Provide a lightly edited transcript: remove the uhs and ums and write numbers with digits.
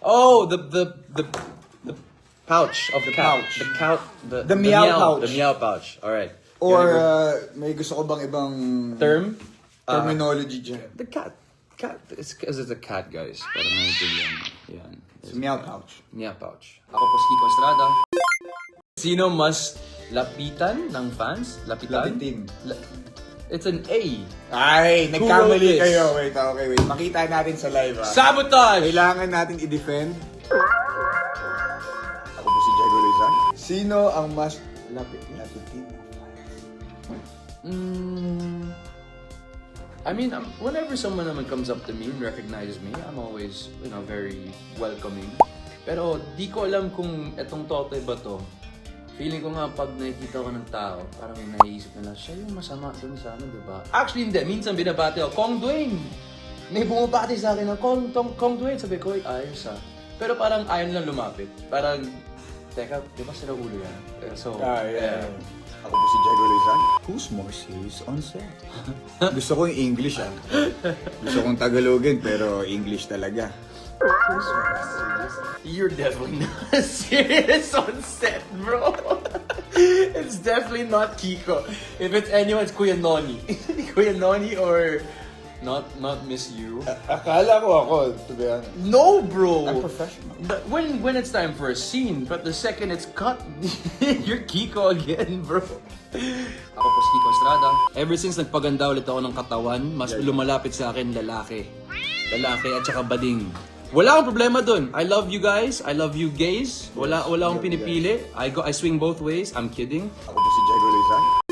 Oh, the pouch of the cat. pouch. The meow pouch. The meow pouch. All right. Or may gusto ko bang ibang Term? terminology dyan? The cat. Cat. It's because it's a cat, guys. Para may bilyan. Yan. It's meow pouch. Meow pouch. Ako po si Kiko Estrada. Sino mas lapitan ng fans? Lapitan? Lapitin. It's an A. Ay, Who nagkamali wrote this? kayo. Wait. Makita natin sa live, ha? Sabotage! Kailangan natin i-defend. Ako po si Diego Rizal. Sino ang mas lapitin ng fans? I mean, whenever someone naman comes up to me and recognizes me, I'm always, very welcoming. Pero di ko alam kung etong Totoy ba to. Feeling ko nga pag nakikita ko ng tao, parang may naisip nila, siya yung masama dun sa amin, diba? Actually, hindi. Minsan binabati ako, Kong Dwayne! May bumabati sa akin ng Kong Dwayne. Sabi ko, ayos ah. Pero parang ayaw nilang lumapit. Parang, teka, di ba sila ulo yan? Yeah. Ako po si Diego Rizal. Who's more serious on set? Gusto ko yung English, ah. Gusto kong Tagalogin, pero English talaga. You're definitely not serious on set, bro. It's definitely not Kiko. If it's anyone, it's Kuya Noni. Kuya Noni or not Miss You. Akala ko ako, to be honest. No, bro. I'm professional. But when it's time for a scene, but the second it's cut, you're Kiko again, bro. Ako po si Kiko Estrada. Ever since nagpaganda ulit ako ng katawan, mas lumalapit sa akin lalaki. Lalaki at saka bading. Wala akong problema dun. I love you guys. I love you gays. Wala akong pinipili. I swing both ways. I'm kidding. Ako po si Diego Rizal.